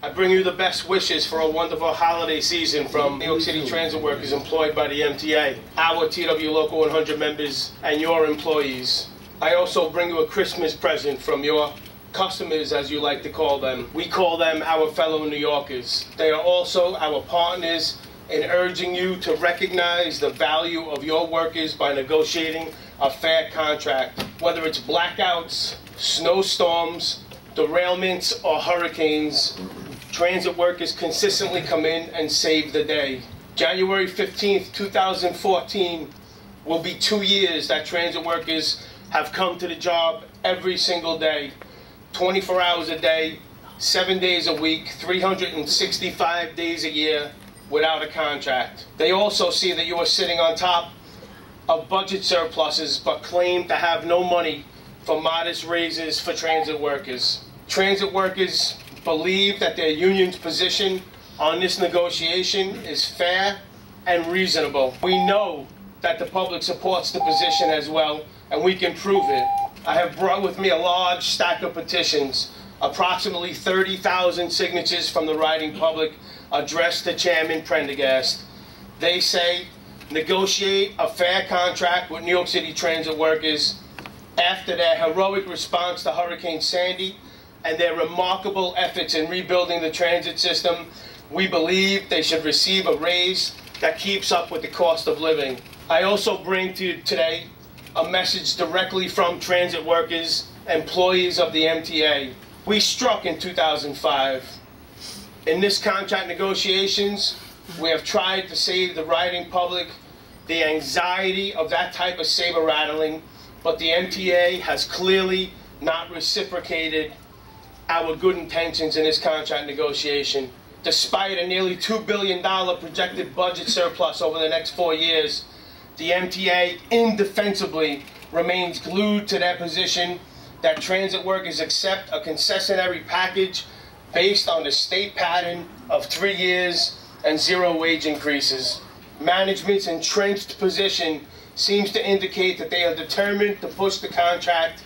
I bring you the best wishes for a wonderful holiday season from New York City transit workers employed by the MTA, our TWU Local 100 members, and your employees. I also bring you a Christmas present from your customers, as you like to call them. We call them our fellow New Yorkers. They are also our partners in urging you to recognize the value of your workers by negotiating a fair contract. Whether it's blackouts, snowstorms, derailments, or hurricanes, transit workers consistently come in and save the day. January 15th, 2014 will be 2 years that transit workers have come to the job every single day, 24 hours a day, 7 days a week, 365 days a year without a contract. They also see that you are sitting on top of budget surpluses but claim to have no money for modest raises for transit workers. Transit workers believe that their union's position on this negotiation is fair and reasonable. We know that the public supports the position as well, and we can prove it. I have brought with me a large stack of petitions, approximately 30,000 signatures from the riding public addressed to Chairman Prendergast. They say, negotiate a fair contract with New York City transit workers. After their heroic response to Hurricane Sandy and their remarkable efforts in rebuilding the transit system, we believe they should receive a raise that keeps up with the cost of living. I also bring to you today a message directly from transit workers, employees of the MTA. We struck in 2005. In this contract negotiations, we have tried to save the riding public the anxiety of that type of saber rattling, but the MTA has clearly not reciprocated our good intentions in this contract negotiation. Despite a nearly $2 billion projected budget surplus over the next 4 years, the MTA indefensibly remains glued to their position that transit workers accept a concessionary package based on the state pattern of 3 years and 0 wage increases. Management's entrenched position seems to indicate that they are determined to push the contract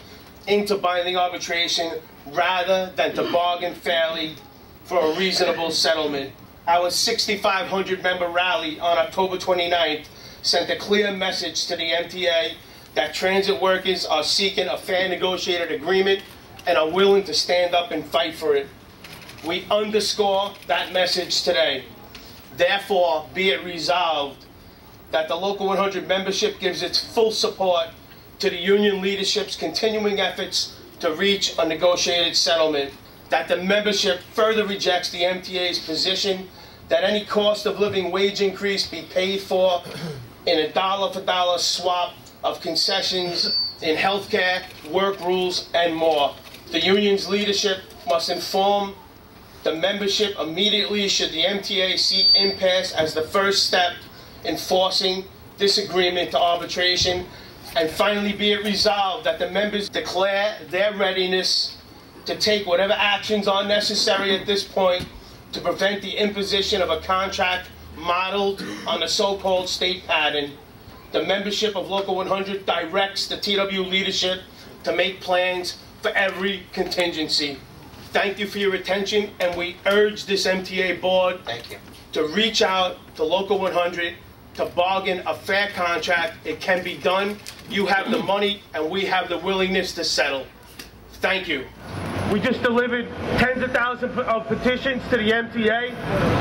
into binding arbitration rather than to bargain fairly for a reasonable settlement. Our 6,500 member rally on October 29th sent a clear message to the MTA that transit workers are seeking a fair negotiated agreement and are willing to stand up and fight for it. We underscore that message today. Therefore, be it resolved that the Local 100 membership gives its full support to the union leadership's continuing efforts to reach a negotiated settlement, that the membership further rejects the MTA's position that any cost of living wage increase be paid for in a dollar-for-dollar swap of concessions in healthcare, work rules, and more. The union's leadership must inform the membership immediately should the MTA seek impasse as the first step in forcing this agreement to arbitration. And finally, be it resolved that the members declare their readiness to take whatever actions are necessary at this point to prevent the imposition of a contract modeled on the so-called state pattern. The membership of Local 100 directs the TWU leadership to make plans for every contingency. Thank you for your attention, and we urge this MTA board to reach out to Local 100 to bargain a fair contract. It can be done. You have the money, and we have the willingness to settle. Thank you. We just delivered tens of thousands of petitions to the MTA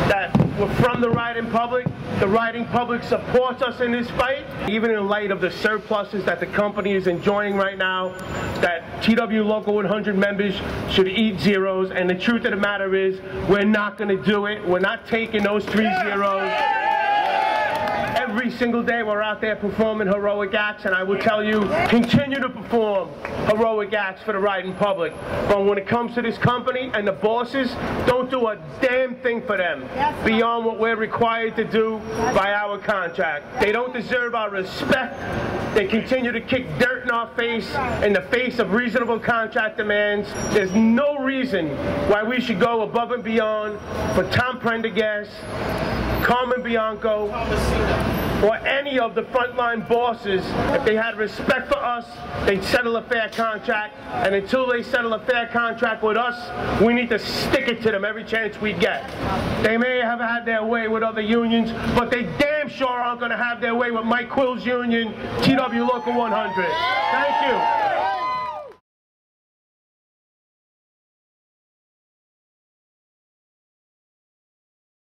that were from the riding public. The riding public supports us in this fight, even in light of the surpluses that the company is enjoying right now, that TWU Local 100 members should eat zeros, and the truth of the matter is, we're not going to do it. We're not taking those 3 zeros. Every single day we're out there performing heroic acts, and I will tell you, continue to perform heroic acts for the riding public. But when it comes to this company and the bosses, don't do a damn thing for them beyond what we're required to do by our contract. They don't deserve our respect. They continue to kick dirt in our face in the face of reasonable contract demands. There's no reason why we should go above and beyond for Tom Prendergast, Carmen Bianco, or any of the frontline bosses, if they had respect for us, they'd settle a fair contract, and until they settle a fair contract with us, we need to stick it to them every chance we get. They may have had their way with other unions, but they damn sure aren't going to have their way with Mike Quill's union, TWU Local 100. Thank you.